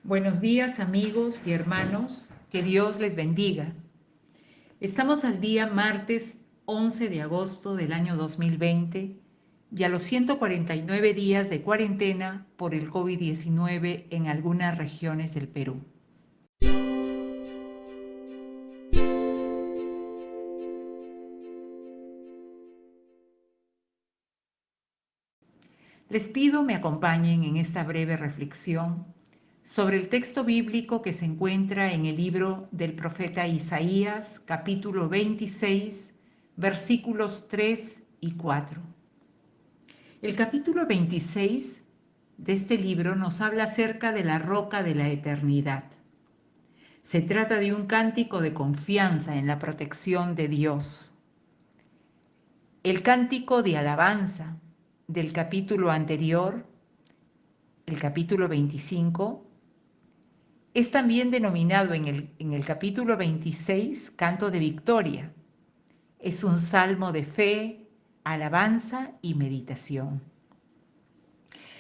Buenos días amigos y hermanos, que Dios les bendiga. Estamos al día martes 11 de agosto del año 2020 y a los 149 días de cuarentena por el COVID-19 en algunas regiones del Perú. Les pido me acompañen en esta breve reflexión sobre el texto bíblico que se encuentra en el libro del profeta Isaías, capítulo 26, versículos 3 y 4. El capítulo 26 de este libro nos habla acerca de la roca de la eternidad. Se trata de un cántico de confianza en la protección de Dios. El cántico de alabanza del capítulo anterior, el capítulo 25, es también denominado en el capítulo 26 canto de victoria. Es un salmo de fe, alabanza y meditación.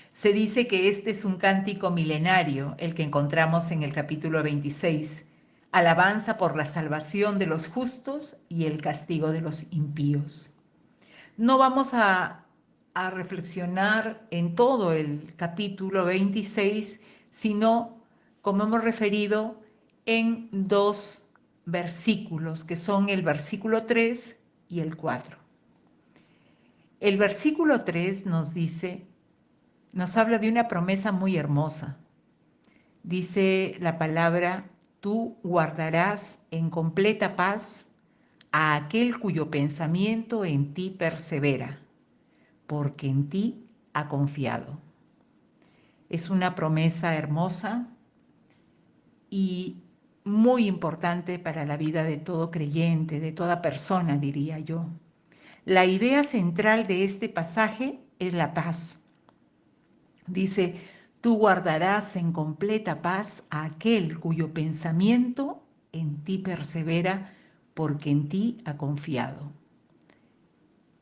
Se dice que este es un cántico milenario, el que encontramos en el capítulo 26, alabanza por la salvación de los justos y el castigo de los impíos. No vamos a reflexionar en todo el capítulo 26, sino, como hemos referido, en dos versículos, que son el versículo 3 y el 4. El versículo 3 nos habla de una promesa muy hermosa. Dice la palabra: tú guardarás en completa paz a aquel cuyo pensamiento en ti persevera, porque en ti ha confiado. Es una promesa hermosa y muy importante para la vida de todo creyente, de toda persona, diría yo. La idea central de este pasaje es la paz. Dice: tú guardarás en completa paz a aquel cuyo pensamiento en ti persevera, porque en ti ha confiado.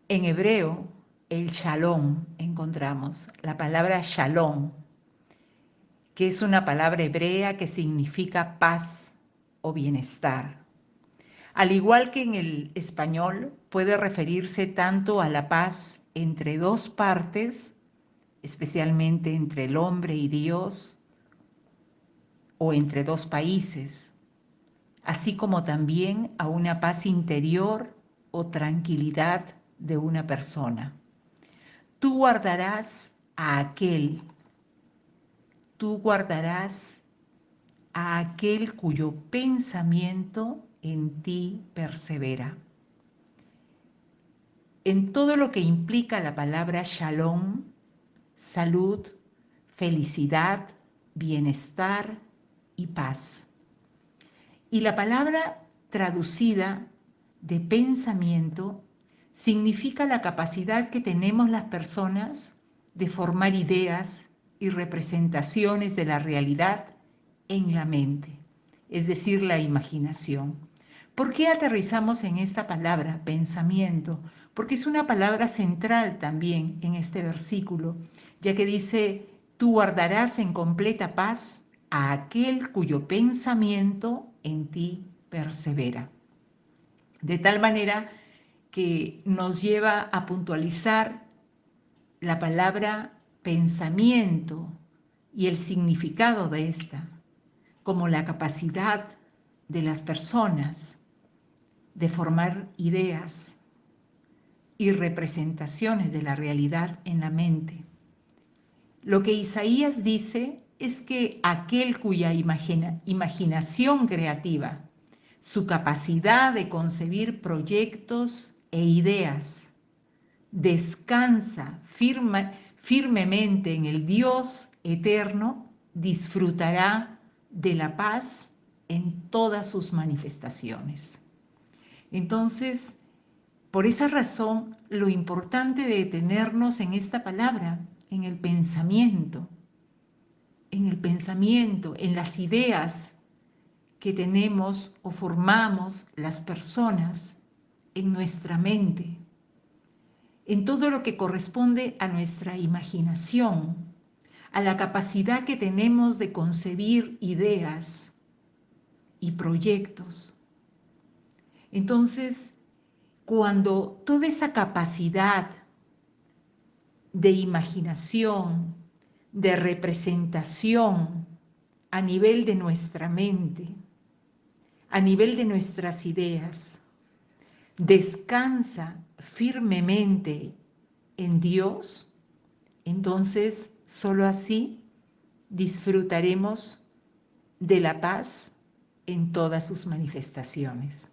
En hebreo, el shalom, encontramos la palabra shalom, que es una palabra hebrea que significa paz o bienestar. Al igual que en el español, puede referirse tanto a la paz entre dos partes, especialmente entre el hombre y Dios, o entre dos países, así como también a una paz interior o tranquilidad de una persona. Tú guardarás a aquel, tú guardarás a aquel cuyo pensamiento en ti persevera. En todo lo que implica la palabra shalom, salud, felicidad, bienestar y paz. Y la palabra traducida de pensamiento significa la capacidad que tenemos las personas de formar ideas y representaciones de la realidad en la mente, es decir, la imaginación. ¿Por qué aterrizamos en esta palabra, pensamiento? Porque es una palabra central también en este versículo, ya que dice: tú guardarás en completa paz a aquel cuyo pensamiento en ti persevera. De tal manera que nos lleva a puntualizar la palabra pensamiento y el significado de esta, como la capacidad de las personas de formar ideas y representaciones de la realidad en la mente. Lo que Isaías dice es que aquel cuya imaginación creativa, su capacidad de concebir proyectos e ideas, descansa firmemente en el Dios eterno, disfrutará de la paz en todas sus manifestaciones. Entonces, por esa razón, lo importante de detenernos en esta palabra, en el pensamiento, en las ideas que tenemos o formamos las personas en nuestra mente, en todo lo que corresponde a nuestra imaginación, a la capacidad que tenemos de concebir ideas y proyectos. Entonces, cuando toda esa capacidad de imaginación, de representación a nivel de nuestra mente, a nivel de nuestras ideas, descansa firmemente en Dios, entonces solo así disfrutaremos de la paz en todas sus manifestaciones.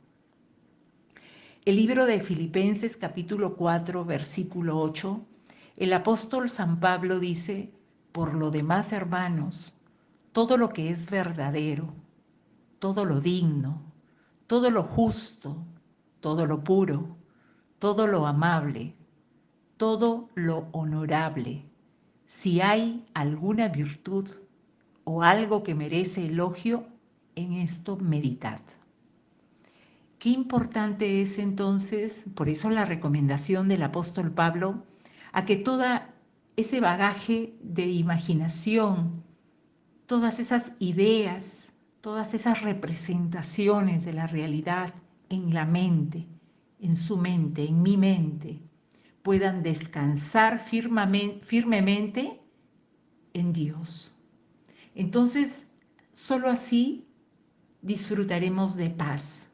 El libro de Filipenses capítulo 4, versículo 8, el apóstol San Pablo dice: por lo demás, hermanos, todo lo que es verdadero, todo lo digno, todo lo justo, todo lo puro, todo lo amable, todo lo honorable, si hay alguna virtud o algo que merece elogio, en esto meditad. Qué importante es entonces, por eso la recomendación del apóstol Pablo, a que todo ese bagaje de imaginación, todas esas ideas, todas esas representaciones de la realidad en la mente, en su mente, en mi mente, puedan descansar firmemente en Dios. Entonces, solo así disfrutaremos de paz.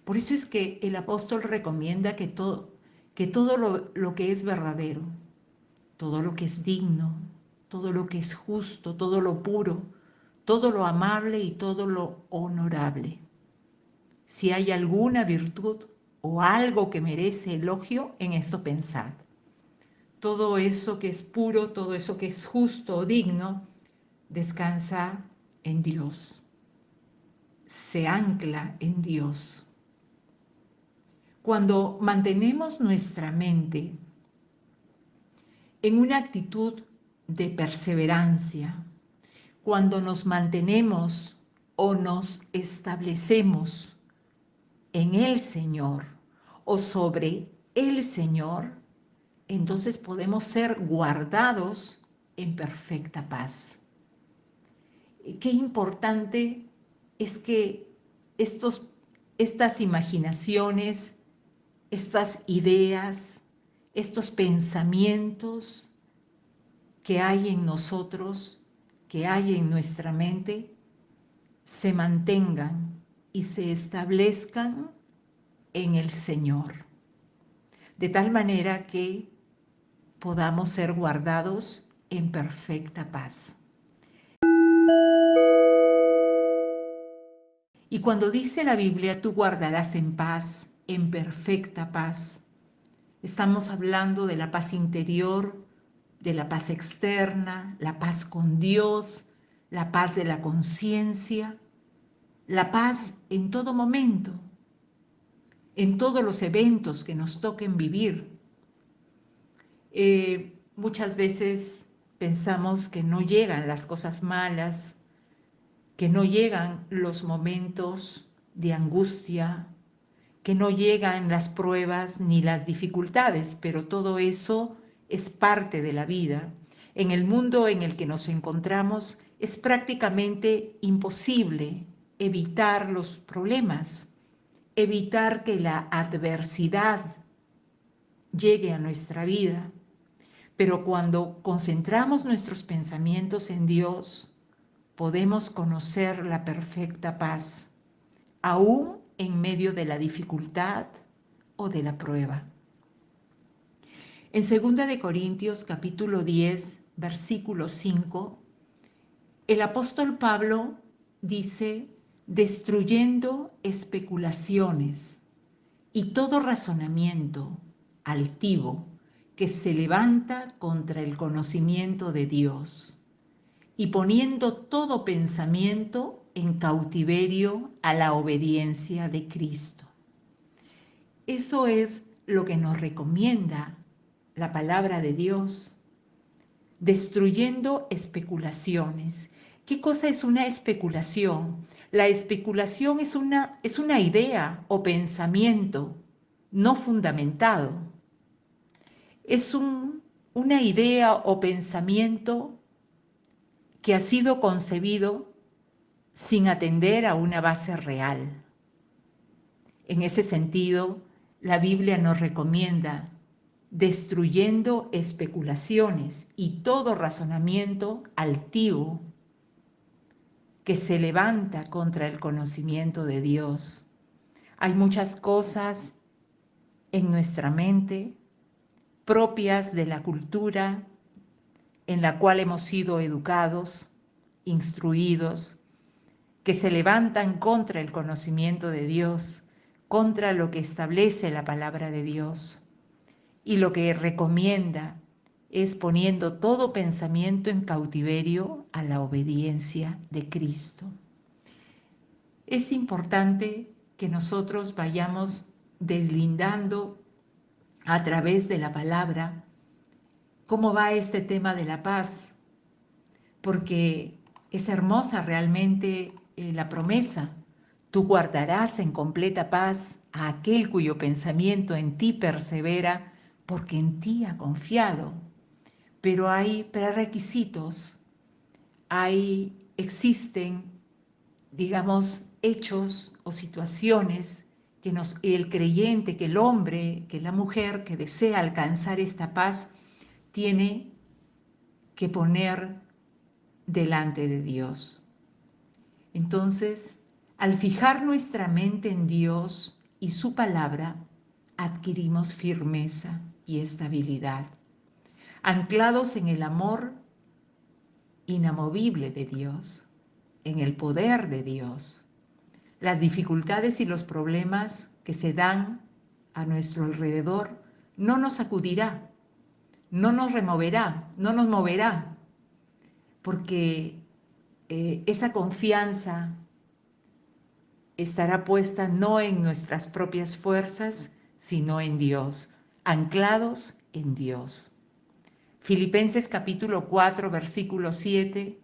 Por eso es que el apóstol recomienda que todo lo que es verdadero, todo lo que es digno, todo lo que es justo, todo lo puro, todo lo amable y todo lo honorable. Si hay alguna virtud o algo que merece elogio, en esto pensad. Todo eso que es puro, todo eso que es justo o digno, descansa en Dios, se ancla en Dios. Cuando mantenemos nuestra mente en una actitud de perseverancia, cuando nos mantenemos o nos establecemos en el Señor o sobre el Señor, entonces podemos ser guardados en perfecta paz. Qué importante es que estas imaginaciones, estas ideas, estos pensamientos que hay en nosotros, que hay en nuestra mente, se mantengan y se establezcan en el Señor, de tal manera que podamos ser guardados en perfecta paz. Y cuando dice la Biblia, tú guardarás en paz, en perfecta paz, estamos hablando de la paz interior, de la paz externa, la paz con Dios, la paz de la conciencia, la paz en todo momento, en todos los eventos que nos toquen vivir. Muchas veces pensamos que no llegan las cosas malas, que no llegan los momentos de angustia, que no llegan las pruebas ni las dificultades, pero todo eso es parte de la vida. En el mundo en el que nos encontramos es prácticamente imposible evitar los problemas, evitar que la adversidad llegue a nuestra vida. Pero cuando concentramos nuestros pensamientos en Dios, podemos conocer la perfecta paz, aún en medio de la dificultad o de la prueba. En 2 de Corintios capítulo 10, versículo 5, el apóstol Pablo dice: destruyendo especulaciones y todo razonamiento altivo que se levanta contra el conocimiento de Dios, y poniendo todo pensamiento en cautiverio a la obediencia de Cristo. Eso es lo que nos recomienda la palabra de Dios, destruyendo especulaciones. ¿Qué cosa es una especulación? La especulación es una idea o pensamiento no fundamentado. Es una idea o pensamiento que ha sido concebido sin atender a una base real. En ese sentido, la Biblia nos recomienda destruyendo especulaciones y todo razonamiento altivo que se levanta contra el conocimiento de Dios. Hay muchas cosas en nuestra mente propias de la cultura en la cual hemos sido educados, instruidos, que se levantan contra el conocimiento de Dios, contra lo que establece la palabra de Dios. Y lo que recomienda es poniendo todo pensamiento en cautiverio a la obediencia de Cristo. Es importante que nosotros vayamos deslindando a través de la palabra cómo va este tema de la paz, porque es hermosa realmente la promesa. Tú guardarás en completa paz a aquel cuyo pensamiento en ti persevera, porque en ti ha confiado. Pero hay prerequisitos, existen, digamos, hechos o situaciones que el creyente, que el hombre, que la mujer que desea alcanzar esta paz, tiene que poner delante de Dios. Entonces, al fijar nuestra mente en Dios y su palabra, adquirimos firmeza y estabilidad, anclados en el amor inamovible de Dios, en el poder de Dios. Las dificultades y los problemas que se dan a nuestro alrededor no nos sacudirá, no nos removerá, no nos moverá, porque esa confianza estará puesta no en nuestras propias fuerzas, sino en Dios, anclados en Dios. Filipenses capítulo 4, versículo 7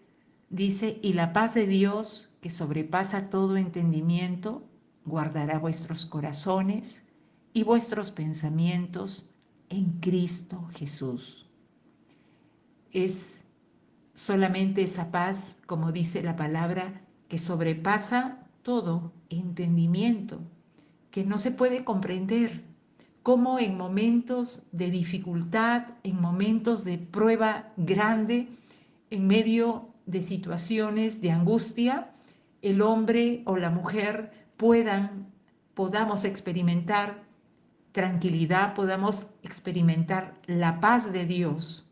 dice, y la paz de Dios, que sobrepasa todo entendimiento, guardará vuestros corazones y vuestros pensamientos en Cristo Jesús. Es solamente esa paz, como dice la palabra, que sobrepasa todo entendimiento, que no se puede comprender, cómo en momentos de dificultad, en momentos de prueba grande, en medio de situaciones de angustia, el hombre o la mujer podamos experimentar tranquilidad, podamos experimentar la paz de Dios,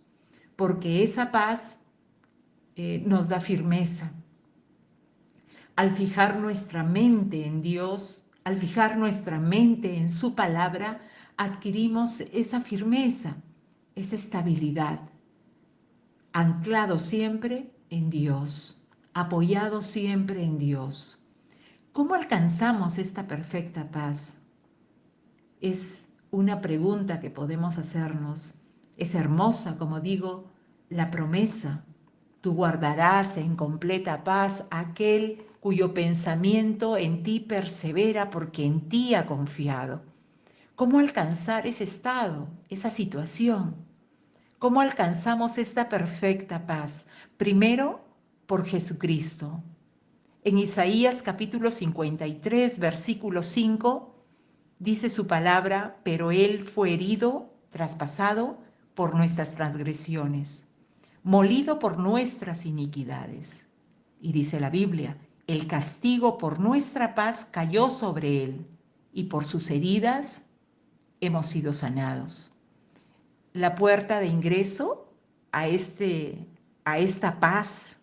porque esa paz nos da firmeza. Al fijar nuestra mente en Dios, al fijar nuestra mente en su palabra, adquirimos esa firmeza, esa estabilidad, anclado siempre en Dios, apoyado siempre en Dios. ¿Cómo alcanzamos esta perfecta paz? Es una pregunta que podemos hacernos. Es hermosa, como digo, la promesa. Tú guardarás en completa paz aquel cuyo pensamiento en ti persevera porque en ti ha confiado. ¿Cómo alcanzar ese estado, esa situación? ¿Cómo alcanzamos esta perfecta paz? Primero, por Jesucristo. En Isaías capítulo 53, versículo 5, dice su palabra, pero Él fue herido, traspasado por nuestras transgresiones, molido por nuestras iniquidades. Y dice la Biblia, el castigo por nuestra paz cayó sobre Él, y por sus heridas hemos sido sanados. La puerta de ingreso a, a esta paz,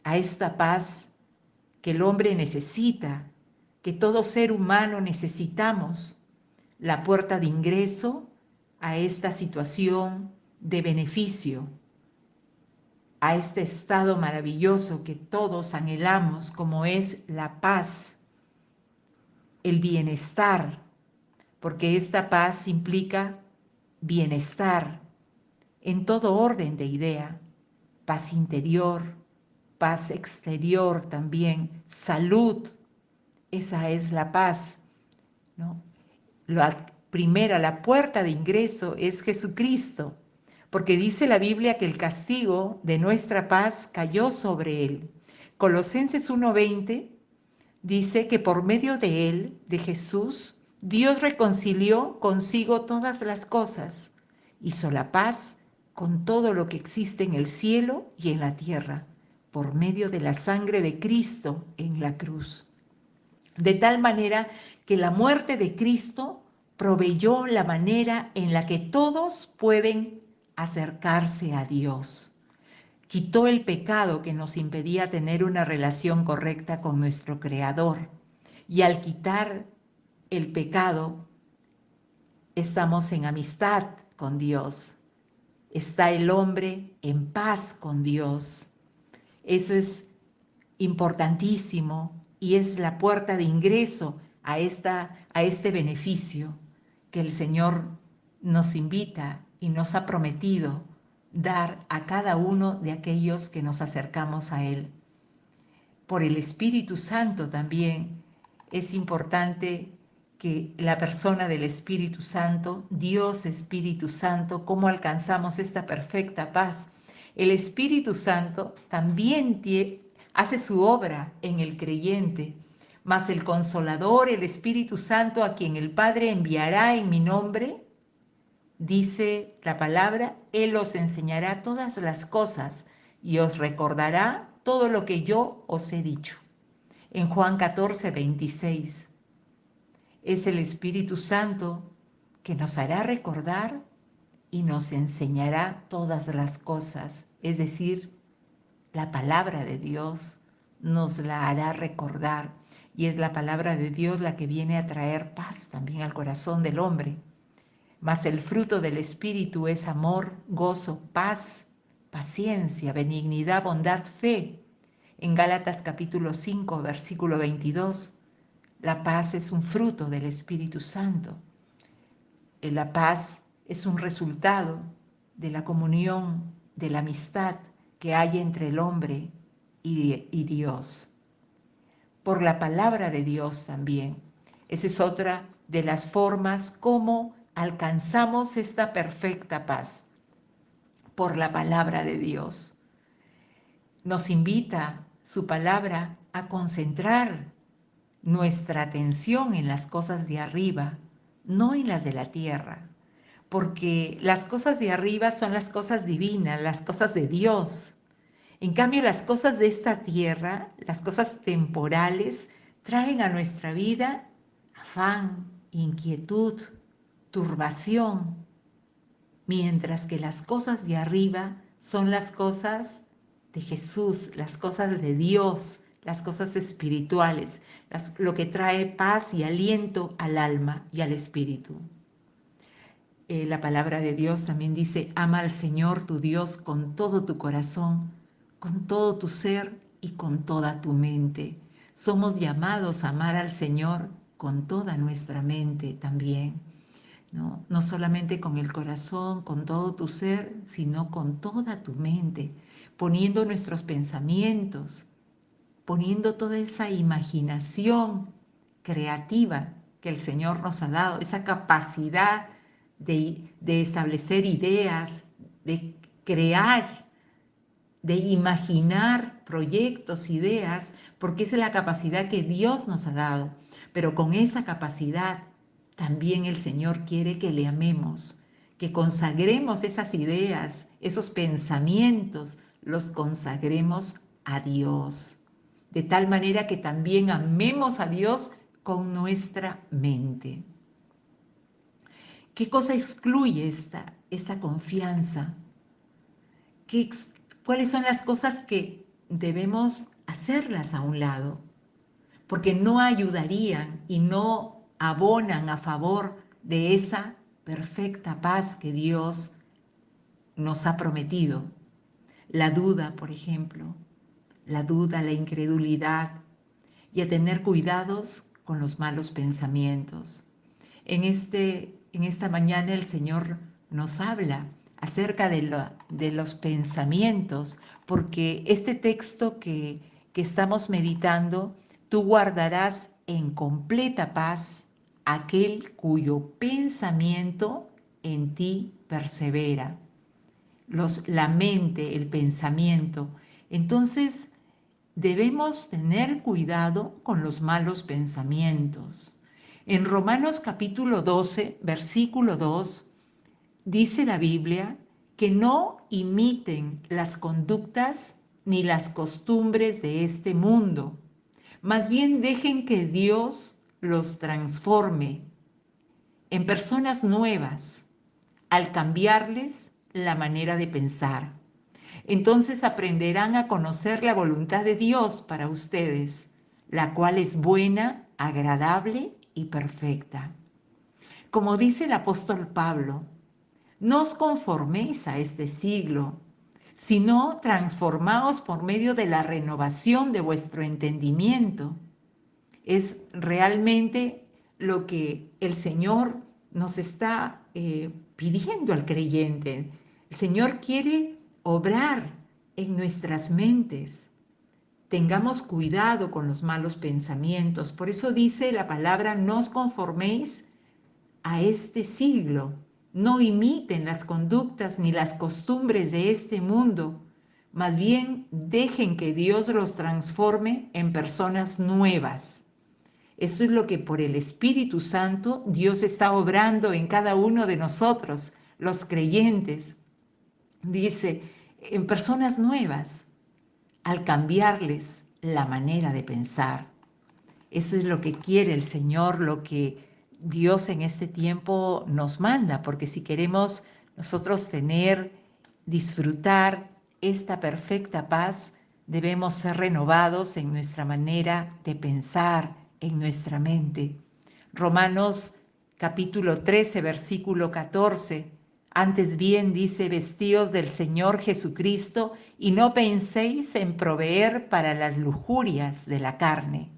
a esta paz que el hombre necesita, que todo ser humano necesitamos, la puerta de ingreso a esta situación de beneficio, a este estado maravilloso que todos anhelamos, como es la paz, el bienestar, porque esta paz implica bienestar en todo orden de idea, paz interior, paz exterior también, salud. Esa es la paz, ¿no? La primera, la puerta de ingreso es Jesucristo, porque dice la Biblia que el castigo de nuestra paz cayó sobre él. Colosenses 1:20 dice que por medio de él, de Jesús, Dios reconcilió consigo todas las cosas, hizo la paz con todo lo que existe en el cielo y en la tierra, por medio de la sangre de Cristo en la cruz. De tal manera que la muerte de Cristo proveyó la manera en la que todos pueden acercarse a Dios. Quitó el pecado que nos impedía tener una relación correcta con nuestro Creador. Y al quitar el pecado, estamos en amistad con Dios. Está el hombre en paz con Dios. Eso es importantísimo y es la puerta de ingreso a este beneficio que el Señor nos invita y nos ha prometido dar a cada uno de aquellos que nos acercamos a Él. Por el Espíritu Santo también es importante que la persona del Espíritu Santo, Dios Espíritu Santo, cómo alcanzamos esta perfecta paz. El Espíritu Santo también hace su obra en el creyente, mas el Consolador, el Espíritu Santo, a quien el Padre enviará en mi nombre, dice la palabra, Él os enseñará todas las cosas y os recordará todo lo que yo os he dicho. En Juan 14:26. Es el Espíritu Santo que nos hará recordar y nos enseñará todas las cosas, es decir, la palabra de Dios nos la hará recordar y es la palabra de Dios la que viene a traer paz también al corazón del hombre. Mas el fruto del Espíritu es amor, gozo, paz, paciencia, benignidad, bondad, fe. En Gálatas capítulo 5, versículo 22, la paz es un fruto del Espíritu Santo. La paz es un resultado de la comunión, de la amistad que hay entre el hombre y Dios. Por la palabra de Dios también. Esa es otra de las formas como alcanzamos esta perfecta paz. Por la palabra de Dios. Nos invita su palabra a concentrar nuestra atención en las cosas de arriba, no en las de la tierra, porque las cosas de arriba son las cosas divinas, las cosas de Dios. En cambio, las cosas de esta tierra, las cosas temporales, traen a nuestra vida afán, inquietud, turbación, mientras que las cosas de arriba son las cosas de Jesús, las cosas de Dios, las cosas espirituales, lo que trae paz y aliento al alma y al espíritu. La palabra de Dios también dice, ama al Señor tu Dios con todo tu corazón, con todo tu ser y con toda tu mente. Somos llamados a amar al Señor con toda nuestra mente también. No solamente con el corazón, con todo tu ser, sino con toda tu mente, poniendo nuestros pensamientos, poniendo toda esa imaginación creativa que el Señor nos ha dado, esa capacidad de establecer ideas, de crear, de imaginar proyectos, ideas, porque esa es la capacidad que Dios nos ha dado. Pero con esa capacidad también el Señor quiere que le amemos, que consagremos esas ideas, esos pensamientos, los consagremos a Dios, de tal manera que también amemos a Dios con nuestra mente. ¿Qué cosa excluye esta confianza? ¿Cuáles son las cosas que debemos hacerlas a un lado? Porque no ayudarían y no abonan a favor de esa perfecta paz que Dios nos ha prometido. La duda, por ejemplo, la duda, la incredulidad y a tener cuidados con los malos pensamientos. En esta mañana el Señor nos habla acerca de los pensamientos, porque este texto que estamos meditando, tú guardarás en completa paz aquel cuyo pensamiento en ti persevera. la mente, el pensamiento. Entonces, debemos tener cuidado con los malos pensamientos. En Romanos capítulo 12, versículo 2, dice la Biblia que no imiten las conductas ni las costumbres de este mundo. Más bien dejen que Dios los transforme en personas nuevas al cambiarles la manera de pensar. Entonces aprenderán a conocer la voluntad de Dios para ustedes, la cual es buena, agradable y perfecta. Como dice el apóstol Pablo, no os conforméis a este siglo, sino transformaos por medio de la renovación de vuestro entendimiento. Es realmente lo que el Señor nos está pidiendo al creyente. El Señor quiere obrar en nuestras mentes. Tengamos cuidado con los malos pensamientos. Por eso dice la palabra, no os conforméis a este siglo. No imiten las conductas ni las costumbres de este mundo. Más bien dejen que Dios los transforme en personas nuevas. Eso es lo que por el Espíritu Santo Dios está obrando en cada uno de nosotros, los creyentes. Dice, en personas nuevas, al cambiarles la manera de pensar. Eso es lo que quiere el Señor, lo que Dios en este tiempo nos manda, porque si queremos nosotros tener, disfrutar esta perfecta paz, debemos ser renovados en nuestra manera de pensar, en nuestra mente. Romanos capítulo 13, versículo 14. Antes bien dice, vestíos del Señor Jesucristo y no penséis en proveer para las lujurias de la carne.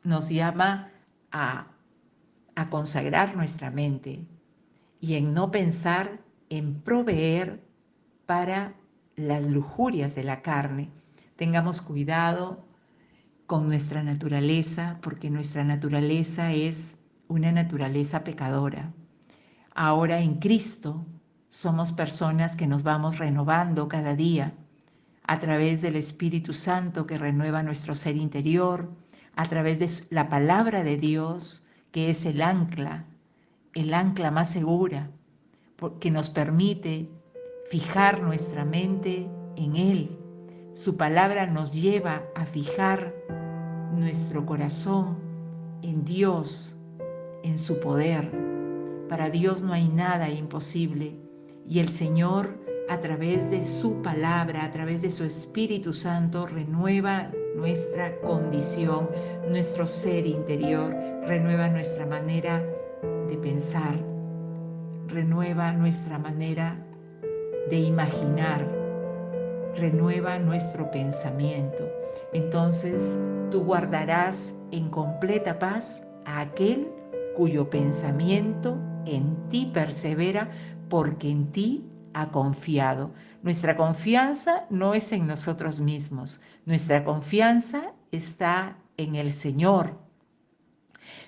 Nos llama a, consagrar nuestra mente y en no pensar en proveer para las lujurias de la carne. Tengamos cuidado con nuestra naturaleza, porque nuestra naturaleza es una naturaleza pecadora. Ahora en Cristo somos personas que nos vamos renovando cada día a través del Espíritu Santo que renueva nuestro ser interior, a través de la palabra de Dios, que es el ancla más segura, que nos permite fijar nuestra mente en Él. Su palabra nos lleva a fijar nuestro corazón en Dios, en su poder. Para Dios no hay nada imposible y el Señor, a través de su palabra, a través de su Espíritu Santo, renueva nuestra condición, nuestro ser interior, renueva nuestra manera de pensar, renueva nuestra manera de imaginar, renueva nuestro pensamiento. Entonces tú guardarás en completa paz a aquel cuyo pensamiento en ti persevera, porque en ti ha confiado. Nuestra confianza no es en nosotros mismos, nuestra confianza está en el Señor.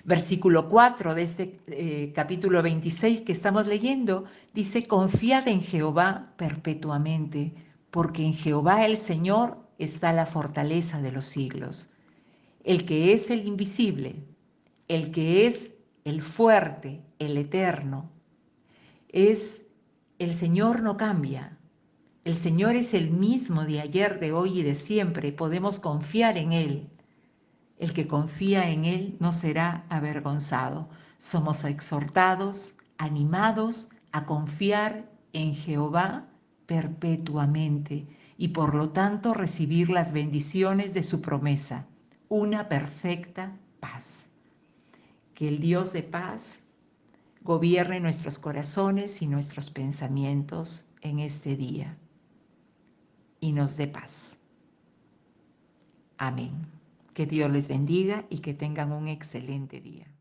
Versículo 4 de este capítulo 26 que estamos leyendo dice, confiad en Jehová perpetuamente, porque en Jehová el Señor está la fortaleza de los siglos. El que es el invisible, el que es el fuerte, el eterno, es el Señor, no cambia. El Señor es el mismo de ayer, de hoy y de siempre. Podemos confiar en Él. El que confía en Él no será avergonzado. Somos exhortados, animados a confiar en Jehová perpetuamente y por lo tanto recibir las bendiciones de su promesa, una perfecta paz. Que el Dios de paz gobierne nuestros corazones y nuestros pensamientos en este día y nos dé paz. Amén. Que Dios les bendiga y que tengan un excelente día.